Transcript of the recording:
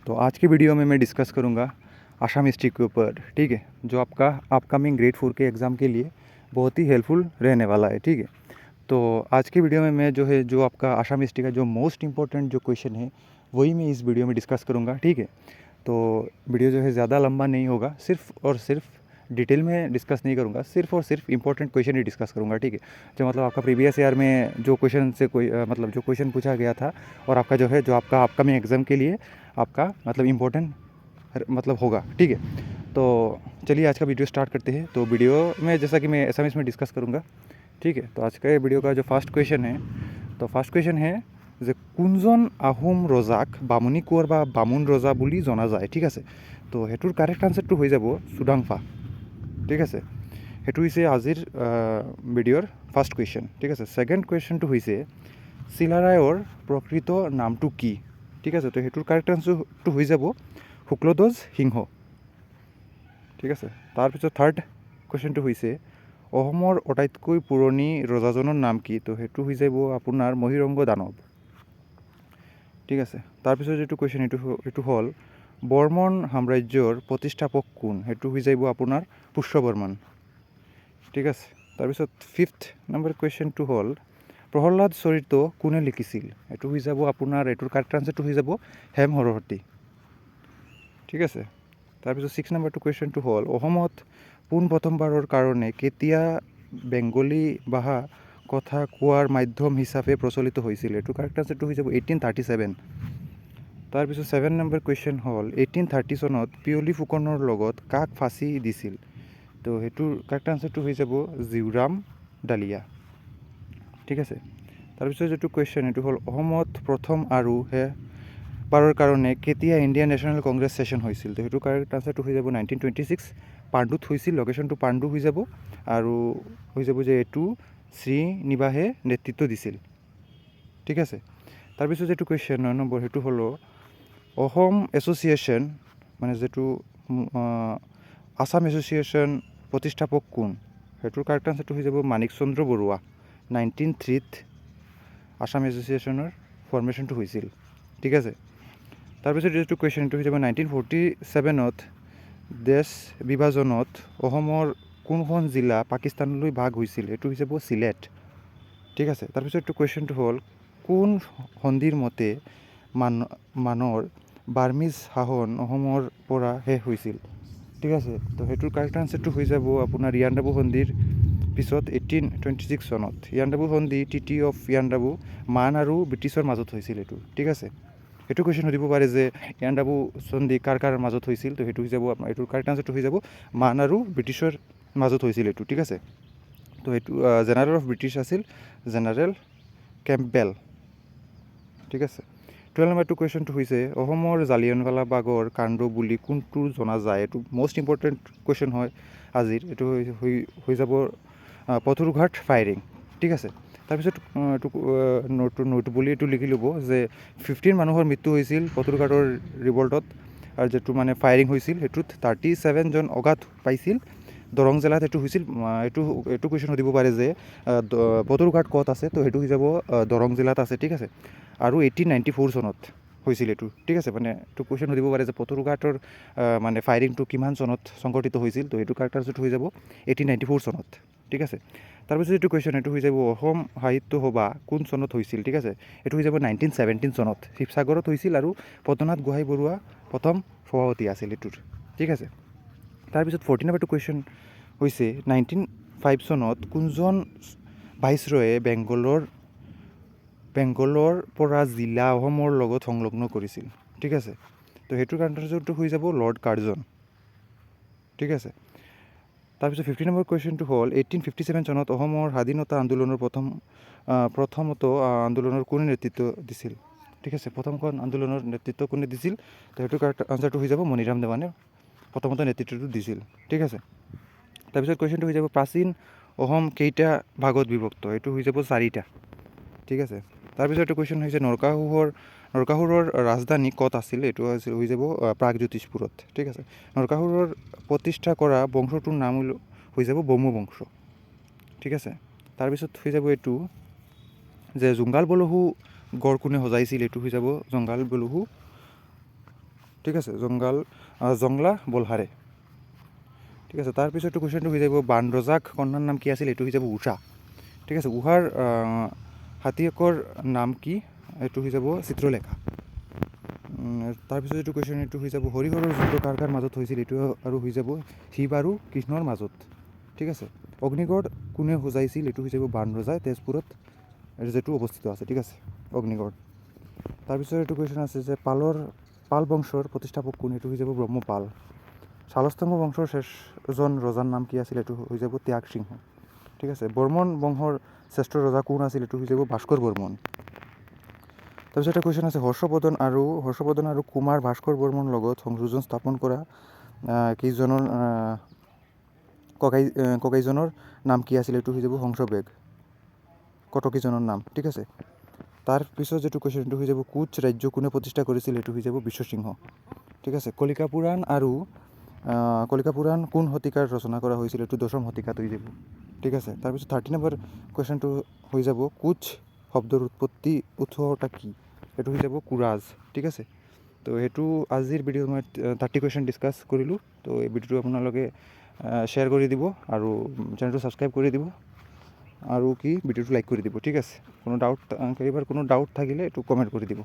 तो आज की वीडियो में मैं डिस्कस करूँगा असम हिस्ट्री के ऊपर, ठीक है, जो आपका अपकमिंग ग्रेड 4 के एग्ज़ाम के लिए बहुत ही हेल्पफुल रहने वाला है, ठीक है। तो आज की वीडियो में मैं जो आपका असम हिस्ट्री का जो मोस्ट इम्पोर्टेंट जो क्वेश्चन है वही मैं इस वीडियो में डिस्कस करूँगा, ठीक है। तो वीडियो जो है ज़्यादा लंबा नहीं होगा, सिर्फ और सिर्फ डिटेल में डिस्कस नहीं करूँगा, सिर्फ और सिर्फ इंपॉर्टेंट क्वेश्चन ही डिस्कस करूँगा, ठीक है। जो मतलब आपका प्रीवियस ईयर में जो क्वेश्चन से मतलब जो क्वेश्चन पूछा गया था और आपका जो है जो आपका अपकमिंग एग्ज़ाम के लिए आपका मतलब इम्पोर्टेंट मतलब होगा, ठीक है। तो चलिए आज का वीडियो स्टार्ट करते हैं। तो वीडियो में जैसा कि मैं एसएमएस में डिस्कस करूँगा, ठीक है। तो आज का ये वीडियो का जो फर्स्ट क्वेश्चन है, तो फर्स्ट क्वेश्चन है যে কোনজন আহোম ৰজাক বামুণী কোঁৱৰ বা বামুণ ৰজা বুলি জনা যায়, ঠিক আছে। তো সেইটোৰ কাৰেক্ট আনসাৰটো হৈ যাব চুডাংফা, ঠিক আছে। সেইটো হৈছে আজিৰ ভিডিঅ'ৰ ফাৰ্ষ্ট কুৱেশ্যন, ঠিক আছে। ছেকেণ্ড কুৱেশ্যনটো হৈছে চিলাৰায়ৰ প্ৰকৃত নামটো কি, ঠিক আছে। তো সেইটোৰ কাৰেক্ট আনসাৰটো হৈ যাব শুক্লধ্বজ সিংহ, ঠিক আছে। তাৰপিছত থাৰ্ড কুৱেশ্যনটো হৈছে অসমৰ আটাইতকৈ পুৰণি ৰজাজনৰ নাম কি, তো সেইটো হৈ যাব আপোনাৰ মহিৰংগ দানৱ, ঠিক আছে। তাৰপিছত যিটো কুৱেশ্যন এইটো হ'ল বৰ্মন সাম্ৰাজ্যৰ প্ৰতিষ্ঠাপক কোন, সেইটো হৈ যাব আপোনাৰ পুষ্যবৰ্মন, ঠিক আছে। তাৰপিছত ফিফথ নম্বৰ কুৱেশ্যনটো হ'ল প্ৰহ্লাদ চৰিত কোনে লিখিছিল, এইটো হৈ যাব আপোনাৰ এইটোৰ কাৰেক্ট আনসাৰটো হৈ যাব হেম হৰহতী, ঠিক আছে। তাৰপিছত ছিক্স নম্বৰটো কুৱেশ্যনটো হ'ল অসমত পোনপ্ৰথমবাৰৰ কাৰণে কেতিয়া বেংগলী ভাষা কথা কোৱাৰ মাধ্যম হিচাপে প্ৰচলিত হৈছিল, এইটো কাৰেক্ট আনসাৰটো হৈ যাব 1837। তাৰপিছত 7 নম্বৰ কুৱেশ্যন হ'ল 1830 চনত পিয়লি ফুকনৰ লগত কাক ফাঁচি দিছিল, তো সেইটোৰ কাৰেক্ট আনসাৰটো হৈ যাব জিউৰাম ডালিয়া, ঠিক আছে। তাৰপিছত যিটো কুৱেশ্যন এইটো হ'ল অসমত প্ৰথম আৰু বাৰৰ কাৰণে কেতিয়া ইণ্ডিয়ান নেশ্যনেল কংগ্ৰেছ ছেশ্যন হৈছিল, তো সেইটো কাৰেক্ট আনসাৰটো হৈ যাব 1926 পাণ্ডুত হৈছিল, লোকেশ্যনটো পাণ্ডু হৈ যাব আৰু হৈ যাব যে এইটো শ্ৰীনিবাসে নেতৃত্ব দিছিল, ঠিক আছে। তাৰপিছত যিটো কুৱেশ্যন 9 নম্বৰ সেইটো হ'ল অসম এছ'চিয়েশ্যন মানে যিটো আছাম এছ'চিয়েশ্যন প্ৰতিষ্ঠাপক কোন, সেইটোৰ কাৰেক্ট আনসাৰটো হৈ যাব মাণিক চন্দ্ৰ বৰুৱা। 1903 আছাম এছ'চিয়েশ্যনৰ ফৰ্মেশ্যনটো হৈছিল, ঠিক আছে। তাৰপিছত যিটো কুৱেশ্যন এইটো হৈ যাব 1947 দেশ বিভাজনত অসমৰ কোনখন জিলা পাকিস্তানলৈ ভাগ হৈছিল, এইটো হৈ যাব চিলেট, ঠিক আছে। তাৰপিছত এইটো কুৱেশ্যনটো হ'ল কোন সন্ধিৰ মতে মানৰ বাৰ্মিজ শাসন অসমৰ পৰা শেষ হৈছিল, ঠিক আছে। তো সেইটোৰ কাৰেক্ট আনসাৰটো হৈ যাব আপোনাৰ ইয়াণ্ডাবু সন্ধিৰ পিছত 1826 চনত ইয়াণ্ডাবু সন্ধি ট্ৰিটি অফ ইয়াণ্ডাবু মান আৰু ব্ৰিটিছৰ মাজত হৈছিল এইটো, ঠিক আছে। সেইটো কুৱেশ্যন সুধিব পাৰে যে ইয়াণ্ডাবু সন্ধি কাৰ মাজত হৈছিল, তো সেইটো হৈ যাব আপোনাৰ এইটোৰ কাৰেক্ট আনসাৰটো হৈ যাব মান আৰু ব্ৰিটিছৰ মাজত হৈছিল এইটো, ঠিক আছে। তো এইটো জেনেৰেল অফ ব্ৰিটিছ আছিল জেনেৰেল কেম্পবেল, ঠিক আছে। 12 নম্বৰটো কুৱেশ্যনটো হৈছে অসমৰ জালিয়ানৱালা বাগৰ কাণ্ড বুলি কোনটো জনা যায়, এইটো মষ্ট ইম্পৰ্টেণ্ট কুৱেশ্যন হয় আজিৰ, এইটো হৈ যাব পথৰুঘাট ফায়াৰিং, ঠিক আছে। তাৰপিছত এইটো নোট বুলি এইটো লিখি ল'ব যে 15 মানুহৰ মৃত্যু হৈছিল পথৰুঘাটৰ ৰিভল্টত, আৰু যিটো মানে ফায়াৰিং হৈছিল সেইটোত 37 জন অঘাত পাইছিল। দৰং জিলাত এইটো হৈছিল, এইটো কুৱেশ্যন সুধিব পাৰে যে পথৰুঘাট ক'ত আছে, তো সেইটো হৈ যাব দৰং জিলাত আছে, ঠিক আছে। আৰু 1894 চনত হৈছিল এইটো, ঠিক আছে। মানে এইটো কুৱেশ্যন সুধিব পাৰে যে পথৰুঘাটৰ মানে ফায়াৰিংটো কিমান চনত সংঘটিত হৈছিল, তো সেইটো কাৰেক্ট আনসাৰটো হৈ যাব 1894 চনত, ঠিক আছে। তাৰপিছত এইটো কুৱেশ্যন এইটো হৈ যাব অসম সাহিত্য সভা কোন চনত হৈছিল, ঠিক আছে। এইটো হৈ যাব 1917 চনত শিৱসাগৰত হৈছিল আৰু পদ্মনাথ গোহাঁই বৰুৱা প্ৰথম সভাপতি আছিল এইটোৰ, ঠিক আছে। তাৰপিছত 14 নম্বৰটো কুৱেশ্যন হৈছে 1905 চনত কোনজন ভাইচৰয়ে বেংগলৰ পৰা জিলা অসমৰ লগত সংলগ্ন কৰিছিল, ঠিক আছে। তো সেইটোৰ আনসাৰটো হৈ যাব লৰ্ড কাৰ্জন, ঠিক আছে। তাৰপিছত 15 নম্বৰ কুৱেশ্যনটো হ'ল 1857 চনত অসমৰ স্বাধীনতা আন্দোলনৰ প্ৰথমত আন্দোলনৰ কোনে নেতৃত্ব দিছিল, ঠিক আছে। প্ৰথমখন আন্দোলনৰ নেতৃত্ব কোনে দিছিল, তো সেইটো কাৰেক্ট আনসাৰটো হৈ যাব মণিৰাম দেৱানে প্ৰথমতে নেতৃত্বটো দিছিল, ঠিক আছে। তাৰপিছত কুৱেশ্যনটো হৈ যাব প্ৰাচীন অসম কেইটা ভাগত বিভক্ত, এইটো হৈ যাব 4টা, ঠিক আছে। তাৰপিছত এইটো কুৱেশ্যন হৈছে নৰকাসুৰৰ ৰাজধানী ক'ত আছিল, এইটো হৈ যাব প্ৰাগজ্যোতিষপুৰত, ঠিক আছে। নৰকাসুৰৰ প্ৰতিষ্ঠা কৰা বংশটোৰ নাম হৈ যাব বমু বংশ, ঠিক আছে। তাৰপিছত হৈ যাব এইটো যে জোংগাল বলহু গড় কোনে সজাইছিল, এইটো হৈ যাব জংগাল বলহু ঠিক আছে, জংলা বলহাৰে। ঠিক আছে, তাৰপিছত এইটো কুৱেশ্যনটো হৈ যাব বানৰজাক কন্যাৰ নাম কি আছিল, এইটো হৈ যাব উষা। ঠিক আছে, উষাৰ হাতীয়েকৰ নাম কি, এইটো হৈ যাব চিত্ৰলেখা। তাৰপিছত এইটো কুৱেশ্যন এইটো হৈ যাব হৰিহৰৰ যুদ্ধ কাৰ কাৰ মাজত হৈছিল, এইটো আৰু হৈ যাব শিৱ আৰু কৃষ্ণৰ মাজত। ঠিক আছে, অগ্নিগড় কোনে সজাইছিল, এইটো হৈ যাব বানৰজাই, তেজপুৰত যিটো অৱস্থিত আছে। ঠিক আছে, অগ্নিগড়। তাৰপিছত এইটো কুৱেশ্যন আছে যে পাল বংশৰ প্ৰতিষ্ঠাপক কোন, এইটো হৈ যাব ব্ৰহ্মপাল। শালস্তম্ভ বংশৰ শেষজন ৰজাৰ নাম কি আছিল, এইটো হৈ যাব ত্যাগ সিংহ। ঠিক আছে, বৰ্মন বংশৰ শ্ৰেষ্ঠ ৰজা কোন আছিল, এইটো হৈ যাব ভাস্কৰ বৰ্মন। তাৰপিছত এটা কুৱেশ্যন আছে হৰ্ষবৰ্ধন আৰু কুমাৰ ভাস্কৰ বৰ্মনৰ লগত সংযোজন স্থাপন কৰা কেইজনৰ ককাইজনৰ নাম কি আছিল, এইটো হৈ যাব হংসবেগ, কটকীজনৰ নাম। ঠিক আছে, তাৰপিছত যিটো কুৱেশ্যনটো হৈ যাব কোচ ৰাজ্য কোনে প্ৰতিষ্ঠা কৰিছিল, এইটো হৈ যাব বিশ্বসিংহ। ঠিক আছে, কলিকা পুৰাণ কোন শতিকাৰ ৰচনা কৰা হৈছিল, এইটো 10ম শতিকাত হৈ যাব। ঠিক আছে, তাৰপিছত 30 নম্বৰ কুৱেশ্যনটো হৈ যাব কোচ শব্দৰ উৎসটা কি, এইটো হৈ যাব কুৰাজ। ঠিক আছে, তো সেইটো আজিৰ ভিডিঅ'ত মই 30 কুৱেশ্যন ডিছকাছ কৰিলোঁ। তো এই ভিডিঅ'টো আপোনালোকে শ্বেয়াৰ কৰি দিব আৰু চেনেলটো ছাবস্ক্ৰাইব কৰি দিব আৰু ভিডিঅ'টো লাইক কৰি দিব। ঠিক আছে, কোনো ডাউট থাকিলে এইটো কমেণ্ট কৰি দিব।